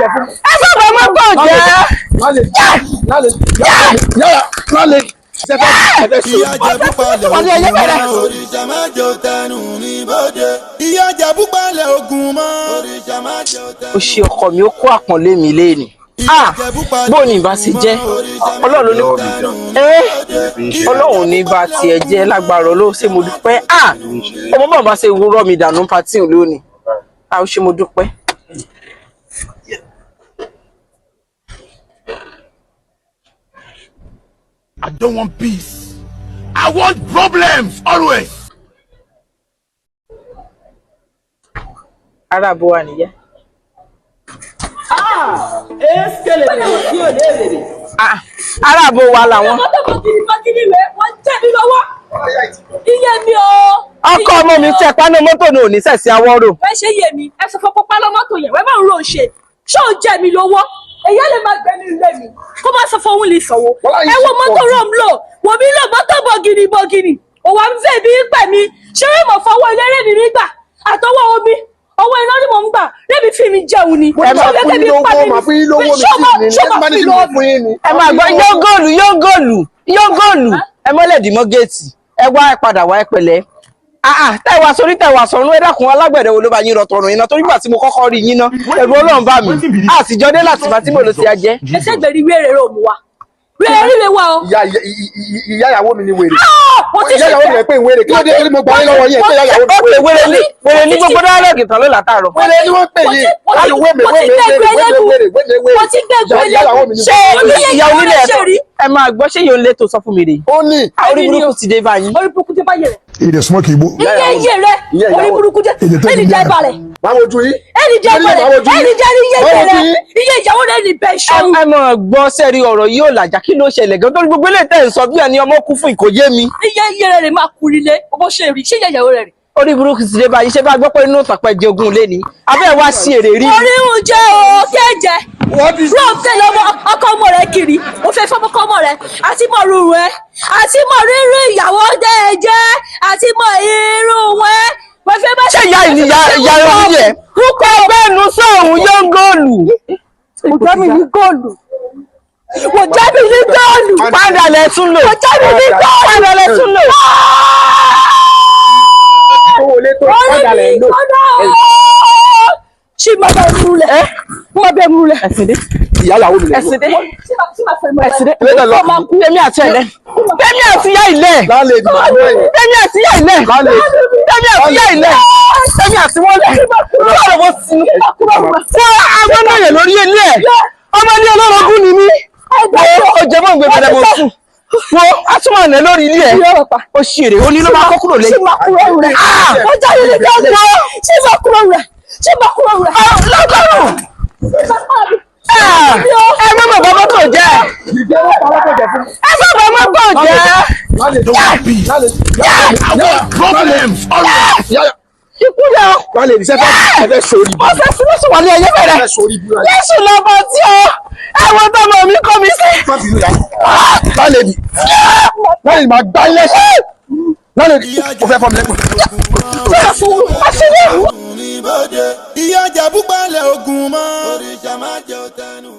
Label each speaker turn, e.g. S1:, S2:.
S1: ẹ sábà máa bọ̀ jẹ́.
S2: lálẹ́
S3: òrìṣà má jẹ́ òtẹnu ní bòde. ìyá Ìjẹ̀bú palẹ̀ ogun mọ́. òrìṣà má jẹ́ òtẹnu.
S1: ó ṣe ọkọ mi ó kó àpọ́nlé mi léèní. bó ni ìbá ṣe jẹ́ ọlọ́run ní ọlọ́run ní bá tiẹ̀ jẹ́ lágbára ló ṣe mo dúpẹ́. ọmọ bàbá ṣe wúrọ́ mi dànù pátì lónìí. ó ṣe mo dúpẹ́.
S2: I don't want peace. I want problems always.
S1: Arabo wa nìyẹn. Arabo wa làwọn. Ọkọ ọmọ mi tẹ pánú mọ́tò ní òní sẹ̀sì awọ́rò.
S4: Ẹ ṣe yé mi, ẹ sọ fún pápá lọ́mọ́tò yẹn, wẹ́n bá ń ro ṣe. Ṣé ò jẹ mi lówó? Èyí lè máa gbẹ ní ilé mi. Kó má sọ fún òun lè sanwó. Ẹ wo mọ́tò rọ̀ ń lò. Wò mí lò mọ́tò bọ̀gìnì bọ̀gìnì. Òwà ń fẹ́ bí pẹ̀ mi. Ṣé rí mọ̀ fọwọ́ eléré mi nígbà? Àtọwọ́ omi. Owó iná ni mò ń gbà. Lébi fi mi jẹun ni.
S2: Ẹ máa fún yín lówó, máa fún yín lówó mi sí ni.
S1: Ẹ máa gbọ́ yóngòlù. Ẹ mọ́lẹ̀ dì mọ́ géètì. Ẹ wá ẹ padà wá ẹ pẹ̀lẹ́. Tẹ́wà sórí tẹ́wà sọ̀rún ẹ dákun alágbẹ̀dẹ wo ló bá yín rọ tọrùn iná torí gbà tí mo kọ́kọ́ rí yín ná ẹ̀rù Ọlọ́run bá mi àtijọ́ dé láti bá tí mo lọ sí ajẹ́.
S4: Ẹsẹ̀ gbẹ̀rí wéèrè rò mú wa. Wéèrè rè wa o.
S2: Ìyá ìyàwó mi ni wèrè. Ìyá ìyàwó mi rẹ̀ pé wèrè kí ló dé torí mo gbà yín lọ́wọ́ yẹn pé ìyá ìyàwó mi wèrè.
S1: Wèrè ní gbogbo dáálọ́gì tán ló látàárọ̀.
S2: Wèrè ni wọ́n pè yín. Ayò wéèrè.
S4: Mo ti gbẹ̀gbẹ̀
S2: ìyàwó mi ni
S1: ṣé ìyá onílẹ̀ ẹ máa gbọ́ ṣé yóò lé tó sọ fún mi rè.
S2: Ó ní.
S1: Orí burúkú ti dé báyìí.
S4: Orí burúkú ti bá yẹ rẹ̀.
S5: Èdè súnmọ́ kì í bó.
S4: Iye rẹ̀ orí burúkú jẹ́ ẹni jẹ́ balẹ̀.
S2: Máa wojú yín.
S4: Ẹni jẹ́ balẹ̀ ẹni jẹ́ ní iye rẹ̀ iye ìyàwó rẹ̀ ní bẹ́ẹ̀ ṣọ́run.
S1: Ẹ mọ̀ gbọ́ sẹ́rí ọ̀rọ̀ yìí ò làjà kí ló ṣẹlẹ̀ gan torí gbogbo ilé tẹ̀ ń sọ bí ẹni ọmọ kú fún ìkòyé mi.
S4: Iye rẹ̀ máa kú nílé bó ṣe rí ṣé ìyàwó rẹ̀ rí.
S1: Orí burúkú ti dé báyìí ṣé bá gbọ́ pé inú tàpẹ́ jẹ ogún lé ní abẹ́ wá sí èrè rí.
S4: Orí ń jẹ́ o kéèjẹ rọ́ọ̀ tẹ̀lé ọkọ ọmọ rẹ̀ kiri ó fẹ́ fọ́mọkọ ọmọ rẹ̀ àti mọ̀ rúru ẹ̀ àti mọ̀ rírú ìyàwó dẹ́ ẹ jẹ́ àti mọ̀ irú wọn wọ́n fẹ́ bá
S1: ṣe ìyá ìyá orí ẹ̀ kúkọ ẹgbẹ́nu sọ̀hún yóò góòlù.
S4: Mo jẹ́ mi ní góòlù.
S1: Padà lẹ̀ tún lò. Padà lẹ̀ tún lò.
S2: Owó lé tó padà lẹ̀ lò.
S4: Ṣé máa bẹ mú lẹ̀? Mo máa bẹ mú lẹ̀.
S1: Ẹ̀sìn dé.
S2: Ìyá ìyàwó mi lè lò.
S1: Ẹ̀sìn dé.
S4: Ẹ̀sìn dé.
S1: Fẹ́mi àti ẹ̀lẹ́. Fẹ́mi àti ìyá ilẹ̀.
S2: Lálẹ́ ìdìbò àwọn ẹ̀yìn.
S1: Fẹ́mi àti ìyá ilẹ̀. Fẹ́mi àti ìyá ilẹ̀. Fẹ́mi àti wọ́n lẹ̀. Báwo mo sì ń fún agbọ́nà yẹn lórí ilé ẹ̀. Ọmọ ní olórogún ni mí. Ó jẹ́ mọ́ ìgbé bẹ̀rẹ̀ mo sùn. Wo atúmọ̀ ọ̀nà lórí ilé ẹ̀. Ó ṣì èrè ó ní ló máa kọ́ kúrò lẹ́yìn.
S4: Ó jáde ní gáàsì. Ṣé máa kúrò rẹ̀? Ṣé máa kúrò rẹ̀?
S1: Lọ́gọ́rùn. Ẹ má bàbá mọ́tò jẹ́. Ẹ má bàbá mọ́tò jẹ́.
S2: I don't want peace. I want problems always.
S1: Ikú yà ọ́.
S2: Lálẹ́ ìdí sẹ́fẹ́ ẹ̀fẹ́ sórí bí.
S1: Ọ̀fẹ́ fúnlọ́sù wà ní ẹyẹ bẹ̀rẹ̀. Yéṣù lọ́bọ̀ tí ó ẹwọ́n tó mọ̀ mí kọ́ mi sí.
S2: Lálẹ́ ìdí. Lálẹ́ ìdí máa gbá ilé ṣe. Lálẹ́ ìdí ó fẹ́ fọ́ mi lẹ́kùn.
S3: Ìyá Ìjẹ̀bú palẹ̀ ogun mọ́. Òrìṣà má jẹ́ òtẹnu.